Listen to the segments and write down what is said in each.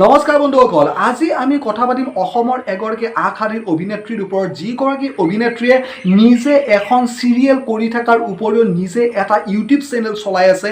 নমস্কাৰ বন্ধুসকল, আজি আমি কথা পাতিম অসমৰ এগৰাকী আগশাৰীৰ অভিনেত্ৰীৰ ওপৰত, যিগৰাকী অভিনেত্ৰীয়ে নিজে এখন চিৰিয়েল কৰি থকাৰ উপৰিও নিজে এটা ইউটিউব চেনেল চলাই আছে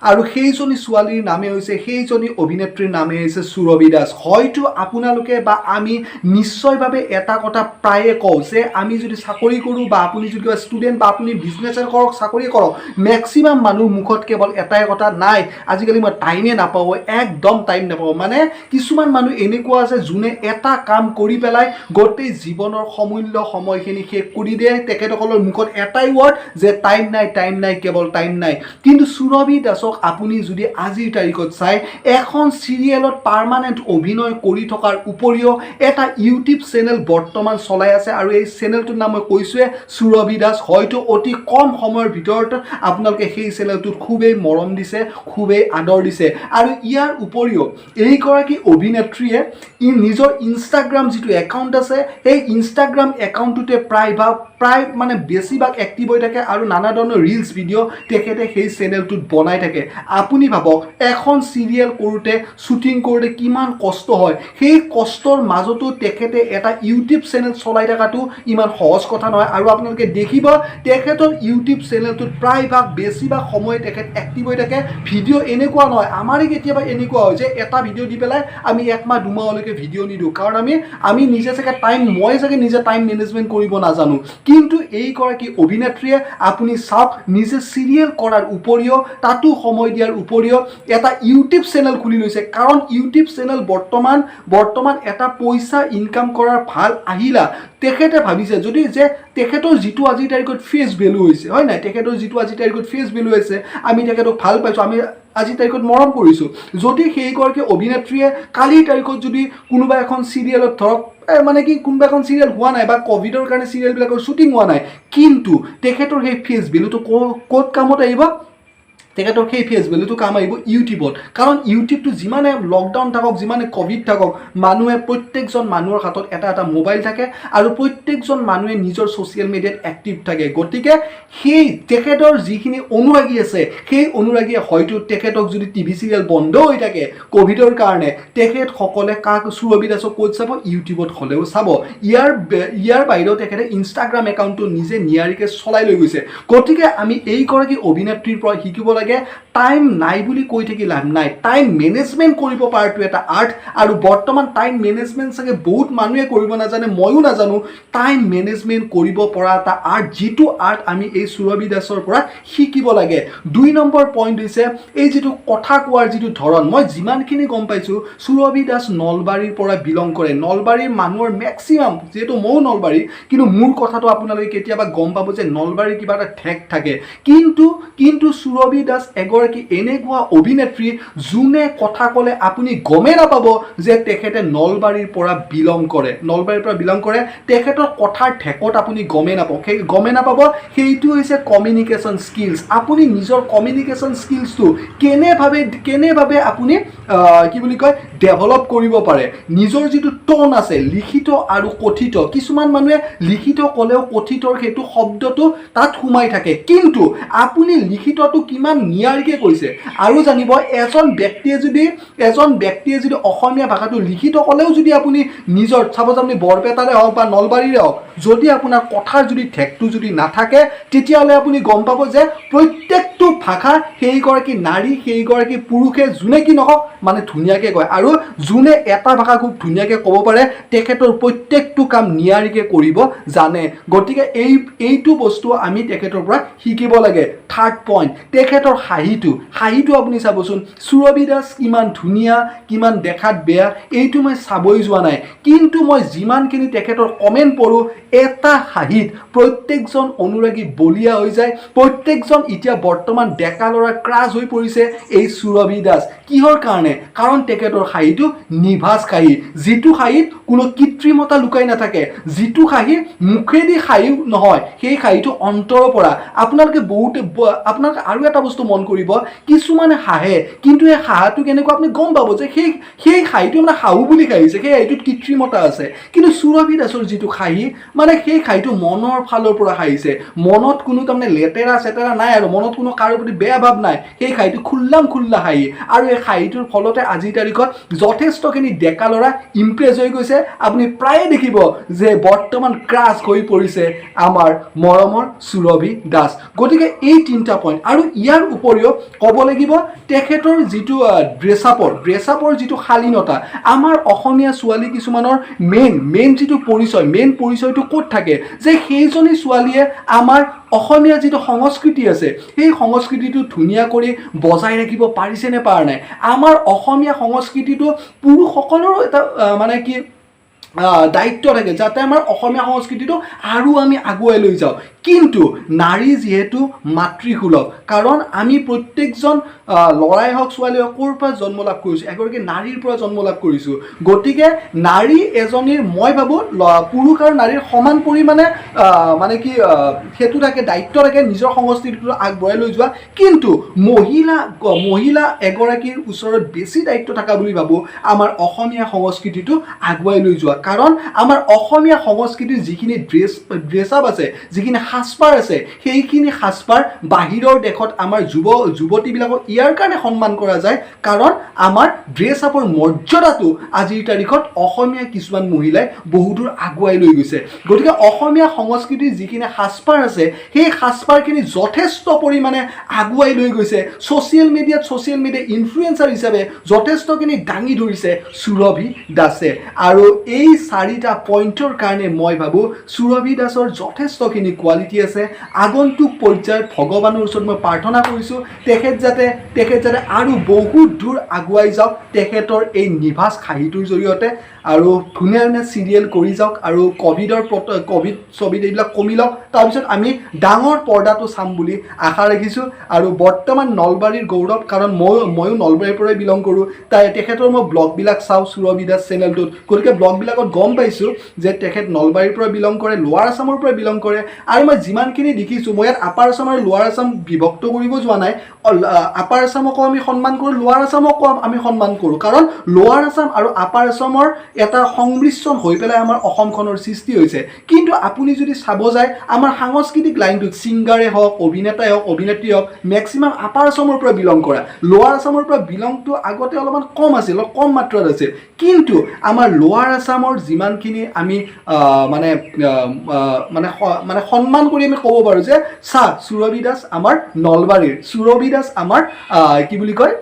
আৰু সেইজনী ছোৱালীৰ নামে হৈছে, সেইজনী অভিনেত্ৰীৰ নামে হৈছে সুৰভি দাস। হয়তো আপোনালোকে বা আমি নিশ্চয়ভাৱে এটা কথা প্ৰায়ে কওঁ যে আমি যদি চাকৰি কৰোঁ বা আপুনি যদি কিবা ষ্টুডেণ্ট বা আপুনি বিজনেছ কৰক, চাকৰি কৰক, মেক্সিমাম মানুহ মুখত কেৱল এটাই কথা, নাই আজিকালি মই টাইমে নাপাওঁ, একদম টাইম নাপাওঁ। মানে কিছুমান মানুহ এনেকুৱা আছে যোনে এটা কাম কৰি পেলাই গোটেই জীৱনৰ সমূল্য সময়খিনি শেষ কৰি দিয়ে। তেখেতসকলৰ মুখত এটাই ৱৰ্ড যে টাইম নাই, টাইম নাই, কেৱল টাইম নাই। কিন্তু সুৰভি দাসক আপুনি যদি আজিৰ তাৰিখত চাই, এখন চিৰিয়েলত পাৰ্মানেণ্ট অভিনয় কৰি থকাৰ উপৰিও এটা ইউটিউব চেনেল বৰ্তমান চলাই আছে আৰু এই চেনেলটোৰ নাম মই কৈছোৱে সুৰভি দাস। হয়তো অতি কম সময়ৰ ভিতৰত আপোনালোকে সেই চেনেলটোত খুবেই মৰম দিছে, খুবেই আদৰ দিছে। আৰু ইয়াৰ উপৰিও এইগৰাকী অভিনেত্ৰীয়ে নিজৰ ইনষ্টাগ্ৰাম যিটো একাউণ্ট আছে, সেই ইনষ্টাগ্ৰাম একাউণ্টটোতে প্ৰায় মানে বেছিভাগ এক্টিভ হৈ থাকে আৰু নানা ধৰণৰ ৰিলছ ভিডিঅ' তেখেতে সেই চেনেলটোত বনাই থাকে। আপুনি ভাবক, এখন চিৰিয়েল কৰোঁতে, শ্বুটিং কৰোঁতে কিমান কষ্ট হয়। সেই কষ্টৰ মাজতো তেখেতে এটা ইউটিউব চেনেল চলাই থকাটো ইমান সহজ কথা নহয়। আৰু আপোনালোকে দেখিব তেখেতৰ ইউটিউব চেনেলটোত প্ৰায়ভাগ বেছিভাগ সময় তেখেত এক্টিভ হৈ থাকে। ভিডিঅ' এনেকুৱা নহয়, আমাৰে কেতিয়াবা এনেকুৱা হয় যে এটা ভিডিঅ' দি পেলাই আমি 1 মাহ 2 মাহলৈকে ভিডিঅ' নিদিওঁ, কাৰণ আমি নিজে চাগে মই চাগে নিজে টাইম মেনেজমেণ্ট কৰিব নাজানো। কিন্তু এইগৰাকী অভিনেত্ৰীয়ে আপুনি চাওক, নিজে চিৰিয়েল কৰাৰ উপৰিও, তাতো সময় দিয়াৰ উপৰিও এটা ইউটিউব চেনেল খুলি লৈছে। কাৰণ ইউটিউব চেনেল বৰ্তমান এটা পইচা ইনকাম কৰাৰ ভাল আহিলা। তেখেতে ভাবিছে যদি যে তেখেতৰ যিটো আজিৰ তাৰিখত ফেচ ভেলু হৈছে, হয় নাই, তেখেতৰ যিটো আজিৰ তাৰিখত ফেচ ভেলু হৈছে, আমি তেখেতক ভাল পাইছোঁ, আমি আজিৰ তাৰিখত মৰম কৰিছোঁ। যদি সেইগৰাকী অভিনেত্ৰীয়ে কালিৰ তাৰিখত যদি কোনোবা এখন চিৰিয়েলত ধৰক মানে কি কোনোবা এখন চিৰিয়েল হোৱা নাই বা ক'ভিডৰ কাৰণে চিৰিয়েলবিলাকৰ শ্বুটিং হোৱা নাই, কিন্তু তেখেতৰ সেই ফেচ ভেলুটো ক'ত কামত আহিব? তেখেতৰ সেই ফেচ ভেলুটো কাম আহিব ইউটিউবত। কাৰণ ইউটিউবটো যিমানে লকডাউন থাকক, যিমানে ক'ভিড থাকক, প্ৰত্যেকজন মানুহৰ হাতত এটা মোবাইল থাকে আৰু প্ৰত্যেকজন মানুহে নিজৰ ছ'চিয়েল মিডিয়াত এক্টিভ থাকে। গতিকে সেই তেখেতৰ যিখিনি অনুৰাগী আছে, সেই অনুৰাগীয়ে হয়তো তেখেতক যদি টিভি চিৰিয়েল বন্ধ হৈ থাকে ক'ভিডৰ কাৰণে, তেখেতসকলে সুৰভি দাসক ক'ত চাব? ইউটিউবত হ'লেও চাব। ইয়াৰ বাহিৰেও তেখেতে ইনষ্টাগ্ৰাম একাউণ্টটো নিজে নিয়াৰিকৈ চলাই লৈ গৈছে। গতিকে আমি এইগৰাকী অভিনেত্ৰীৰ পৰা শিকিব লাগে, টাইম নাই বুলি কৈ থাকি লাভ নাই। টাইম মেনেজমেণ্ট কৰিব পৰাটো এটা আৰ্ট, আৰু বৰ্তমান টাইম মেনেজমেণ্ট চাগে বহুত মানুহে কৰিব নাজানে, ময়ো নাজানো। টাইম মেনেজমেণ্ট কৰিব পৰা এটা আৰ্ট, যিটো আৰ্ট আমি এই সুৰভি দাসৰ পৰা শিকিব লাগে। 2 নম্বৰ পইণ্ট হৈছে এই যিটো কথা কোৱাৰ যিটো ধৰণ। মই যিমানখিনি গম পাইছোঁ, সুৰভি দাস নলবাৰীৰ পৰা বিলং কৰে। নলবাৰীৰ মানুহৰ মেক্সিমাম, যিহেতু ময়ো নলবাৰী, কিন্তু মোৰ কথাটো আপোনালোকে কেতিয়াবা গম পাব যে নলবাৰীৰ কিবা এটা ঠেক থাকে। কিন্তু সুৰভি দাস এগৰাকী এনেকুৱা অভিনেত্ৰী যোনে কথা ক'লে আপুনি গমেই নাপাব যে তেখেতে নলবাৰীৰ পৰা বিলং কৰে। তেখেতৰ কথাৰ ঠেকত আপুনি গমেই নাপাব। সেইটো হৈছে কমিউনিকেশ্যন স্কিলছ। আপুনি নিজৰ কমিউনিকেশ্যন স্কিলছটো কেনেভাৱে আপুনি কি বুলি কয় ডেভেলপ কৰিব পাৰে। নিজৰ যিটো টোন আছে, লিখিত আৰু কথিত, কিছুমান মানুহে লিখিত ক'লেও কথিতৰ সেইটো শব্দটো তাত সোমাই থাকে, কিন্তু আপুনি লিখিতটো কিমান নিয়াৰিকৈ কৈছে। আৰু জানিব, এজন ব্যক্তিয়ে যদি অসমীয়া ভাষাটো লিখিত ক'লেও যদি আপুনি নিজৰ চাব, আপুনি বৰপেটাৰে হওক বা নলবাৰীৰে হওক, যদি আপোনাৰ কথাৰ যদি ঠেকটো যদি নাথাকে, তেতিয়াহ'লে আপুনি গম পাব যে প্ৰত্যেকটো ভাষা সেইগৰাকী নাৰী, সেইগৰাকী পুৰুষে যোনে কি নকওক মানে ধুনীয়াকৈ কয়। আৰু যোনে এটা ভাষা খুব ধুনীয়াকৈ ক'ব পাৰে, তেখেতৰ প্ৰত্যেকটো কাম নিয়াৰিকৈ কৰিব জানে। গতিকে এইটো বস্তু আমি তেখেতৰ পৰা শিকিব লাগে। 3rd পইণ্ট, তেখেতৰ হাঁহিটো আপুনি চাবচোন। সুৰভি দাস কিমান ধুনীয়া, কিমান দেখাত বেয়া, এইটো মই চাবই যোৱা নাই, কিন্তু মই যিমানখিনি তেখেতৰ কমেণ্ট পঢ়োঁ, এটা হাঁহিত প্ৰত্যেকজন অনুৰাগী বলিয়া হৈ যায়। প্ৰত্যেকজন এতিয়া বৰ্তমান ডেকা ল'ৰা ক্ৰাছ হৈ পৰিছে এই সুৰভি দাস। কিহৰ কাৰণে? কাৰণ তেখেতৰ হাঁহিটো নিভাঁজ হাঁহি, যিটো হাঁহিত কোনো কৃত্ৰিমতা লুকাই নাথাকে, যিটো হাঁহি মুখেদি হাঁহি নহয়, সেই হাঁহিটো অন্তৰৰ পৰা। আপোনালোকে আৰু এটা বস্তু বস্তু মন কৰিব কিছুমানে হাঁহে কিন্তু এই হাঁহাটো কেনেকুৱা আপুনি গম পাব যে সেই হাঁহিটো মানে হাঁহু বুলি হাঁহিছে সেই হাঁহিটোত কৃত্ৰিমতা আছে কিন্তু সুৰভি দাসৰ যিটো হাঁহি মানে সেই হাঁহিটো মনৰ ফালৰ পৰা হাঁহিছে মনত কোনো তাৰমানে লেতেৰা চেতেৰা নাই আৰু মনত কোনো কাৰো প্ৰতি বেয়া ভাৱ নাই সেই হাঁহিটো খোল্লা হাঁহি আৰু এই হাঁহিটোৰ ফলতে আজিৰ তাৰিখত যথেষ্টখিনি ডেকা ল'ৰা ইমপ্ৰেছ হৈ গৈছে আপুনি প্ৰায়ে দেখিব যে বৰ্তমান ক্ৰাছ হৈ পৰিছে আমাৰ মৰমৰ সুৰভি দাস গতিকে এই তিনিটা পইণ্ট আৰু ইয়াৰ উপৰিও ক'ব লাগিব তেখেতৰ যিটো ড্ৰেছআপৰ যিটো শালীনতা আমাৰ অসমীয়া ছোৱালী কিছুমানৰ মেইন যিটো পৰিচয়টো ক'ত থাকে যে সেইজনী ছোৱালীয়ে আমাৰ অসমীয়া যিটো সংস্কৃতি আছে সেই সংস্কৃতিটো ধুনীয়া কৰি বজাই ৰাখিব পাৰিছে নে পাৰা নাই আমাৰ অসমীয়া সংস্কৃতিটো পুৰুষসকলৰো এটা মানে কি দায়িত্ব থাকে যাতে আমাৰ অসমীয়া সংস্কৃতিটো আৰু আমি আগুৱাই লৈ যাওঁ কিন্তু নাৰী যেহেতু মাতৃসুলভ কাৰণ আমি প্ৰত্যেকজন ল'ৰাই হওক ছোৱালী হওক ক'ৰ পৰা জন্ম লাভ কৰিছোঁ এগৰাকী নাৰীৰ পৰা জন্ম লাভ কৰিছোঁ গতিকে নাৰী এজনীৰ মই ভাবোঁ পুৰুষ আৰু নাৰীৰ সমান পৰিমাণে মানে কি সেইটো থাকে দায়িত্ব থাকে নিজৰ সংস্কৃতিটো আগবঢ়াই লৈ যোৱা কিন্তু মহিলা এগৰাকীৰ ওচৰত বেছি দায়িত্ব থকা বুলি ভাবোঁ আমাৰ অসমীয়া সংস্কৃতিটো আগুৱাই লৈ যোৱা কাৰণ আমাৰ অসমীয়া সংস্কৃতিৰ যিখিনি ড্ৰেছআপ আছে যিখিনি সাজপাৰ আছে সেইখিনি সাজপাৰ বাহিৰৰ দেশত আমাৰ যুৱতীবিলাকক ইয়াৰ কাৰণে সন্মান কৰা যায় কাৰণ আমাৰ ড্ৰেছআপৰ মৰ্যাদাটো আজিৰ তাৰিখত অসমীয়া কিছুমান মহিলাই বহুদূৰ আগুৱাই লৈ গৈছে গতিকে অসমীয়া সংস্কৃতিৰ যিখিনি সাজপাৰ আছে সেই সাজপাৰখিনি যথেষ্ট পৰিমাণে আগুৱাই লৈ গৈছে ছ'চিয়েল মিডিয়া ইনফ্লুৱেঞ্চাৰ হিচাপে যথেষ্টখিনি দাঙি ধৰিছে সুৰভি দাসে আৰু এই 4টা পইণ্টৰ কাৰণে মই ভাবোঁ সুৰভি দাসৰ যথেষ্টখিনি কোৱালিটি আছে আগন্তুক পৰ্যায়ত ভগৱানৰ ওচৰত মই প্ৰাৰ্থনা কৰিছোঁ তেখেত যাতে আৰু বহুত দূৰ আগুৱাই যাওক তেখেতৰ এই নিভাঁজ হাঁহিটোৰ জৰিয়তে আৰু ধুনীয়া চিৰিয়েল কৰি যাওক আৰু ক'ভিড এইবিলাক কমি লওক তাৰপিছত আমি ডাঙৰ পৰ্দাটো চাম বুলি আশা ৰাখিছোঁ আৰু বৰ্তমান নলবাৰীৰ গৌৰৱ কাৰণ ময়ো নলবাৰীৰ পৰাই বিলং কৰোঁ তেখেতৰ মই ব্লগবিলাক চাওঁ সুৰভি দাস চেনেলটোত গতিকে ব্লগবিলাকত গম পাইছোঁ যে তেখেত নলবাৰীৰ পৰা বিলং কৰে লোৱাৰ আছামৰ পৰা বিলং কৰে আৰু মই যিমানখিনি দেখিছোঁ মই ইয়াত আপাৰ আছাম আৰু লোৱাৰ আছাম বিভক্ত কৰিব যোৱা নাই আপাৰ আছামকো আমি সন্মান কৰোঁ লোৱাৰ আছামকো আমি সন্মান কৰোঁ কাৰণ লোৱাৰ আছাম আৰু আপাৰ আছামৰ এটা সংমিশ্ৰণ হৈ পেলাই আমাৰ অসমখনৰ সৃষ্টি হৈছে কিন্তু আপুনি যদি চাব যায় আমাৰ সাংস্কৃতিক লাইনটোত ছিংগাৰে হওক অভিনেতাই হওক অভিনেত্ৰী হওক মেক্সিমাম আপাৰ আছামৰ পৰা বিলং কৰা লোৱাৰ আছামৰ পৰা বিলংটো আগতে অলপমান কম আছিল কম মাত্ৰাত আছিল কিন্তু আমাৰ লোৱাৰ আছামৰ যিমানখিনি আমি মানে সন্মান কৰি আমি ক'ব পাৰোঁ যে সুৰভি দাস আমাৰ নলবাৰীৰ সুৰভি দাস আমাৰ কি বুলি কয়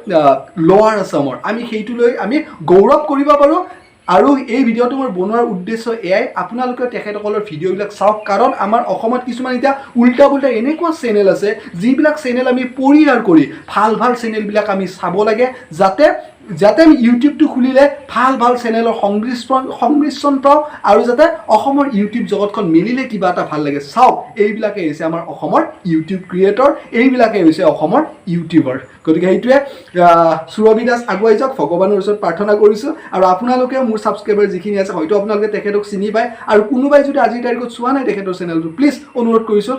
লোৱাৰ আছামৰ আমি সেইটো লৈ আমি গৌৰৱ কৰিব পাৰোঁ আৰু এই ভিডিঅ'টো মোৰ বনোৱাৰ উদ্দেশ্য এয়াই আপোনালোকে তেখেতসকলৰ ভিডিঅ'বিলাক চাওক কাৰণ আমাৰ অসমত কিছুমান এতিয়া উল্টা পুল্টা এনেকুৱা চেনেল আছে যিবিলাক চেনেল আমি পৰিহাৰ কৰি ভাল চেনেলবিলাক আমি চাব লাগে যাতে আমি ইউটিউবটো খুলিলে ভাল চেনেলৰ সংমিশ্ৰণ পাওঁ আৰু যাতে অসমৰ ইউটিউব জগতখন মিলিলে কিবা এটা ভাল লাগে চাওক এইবিলাকে হৈছে আমাৰ অসমৰ ইউটিউব ক্ৰিয়েটৰ এইবিলাকে হৈছে অসমৰ ইউটিউবাৰ গতিকে সেইটোৱে সুৰভি দাস আগুৱাই যাওক ভগৱানৰ ওচৰত প্ৰাৰ্থনা কৰিছোঁ আৰু আপোনালোকে মোৰ ছাবস্ক্ৰাইবাৰ যিখিনি আছে হয়তো আপোনালোকে তেখেতক চিনি পায় আৰু কোনোবাই যদি আজিৰ তাৰিখত চোৱা নাই তেখেতৰ চেনেলটো প্লিজ অনুৰোধ কৰিছোঁ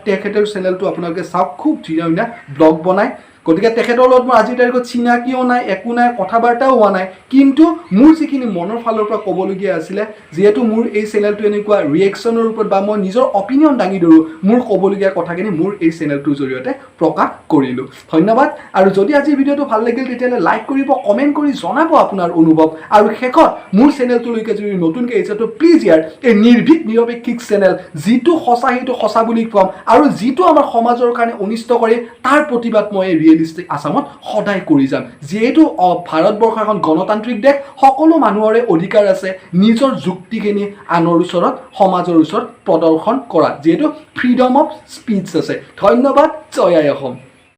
তেখেতৰ চেনেলটো আপোনালোকে চাওক খুব ধুনীয়া ব্লগ বনায় গতিকে তেখেতৰ লগত মই আজিৰ তাৰিখত চিনাকিও নাই একো নাই কথা বাৰ্তাও হোৱা নাই কিন্তু মোৰ যিখিনি মনৰ ফালৰ পৰা ক'বলগীয়া আছিলে যিহেতু মোৰ এই চেনেলটো এনেকুৱা ৰিয়েকশ্যনৰ ওপৰত বা মই নিজৰ অপিনিয়ন দাঙি ধৰোঁ মোৰ ক'বলগীয়া কথাখিনি মোৰ এই চেনেলটোৰ জৰিয়তে প্ৰকাশ কৰিলোঁ ধন্যবাদ আৰু যদি আজি ভিডিঅ'টো ভাল লাগিল তেতিয়াহ'লে লাইক কৰিব কমেণ্ট কৰি জনাব আপোনাৰ অনুভৱ আৰু শেষত মোৰ চেনেলটোলৈকে যদি নতুনকৈ আহিছে তো প্লিজ ইয়াৰ এই নিৰ্ভীক নিৰপেক্ষিক চেনেল যিটো সঁচা সেইটো সঁচা বুলি ক'ম আৰু যিটো আমাৰ সমাজৰ কাৰণে অনিষ্ট কৰে তাৰ প্ৰতিবাদ মই ৰিয়েলিষ্টিক আছামত সদায় কৰি যাম যিহেতু ভাৰতবৰ্ষ এখন গণতান্ত্ৰিক দেশ সকলো মানুহৰে অধিকাৰ আছে নিজৰ যুক্তিখিনি আনৰ ওচৰত সমাজৰ ওচৰত প্ৰদৰ্শন কৰা যিহেতু ফ্ৰীডম অফ স্পীচ আছে ধন্যবাদ জয় আই অসম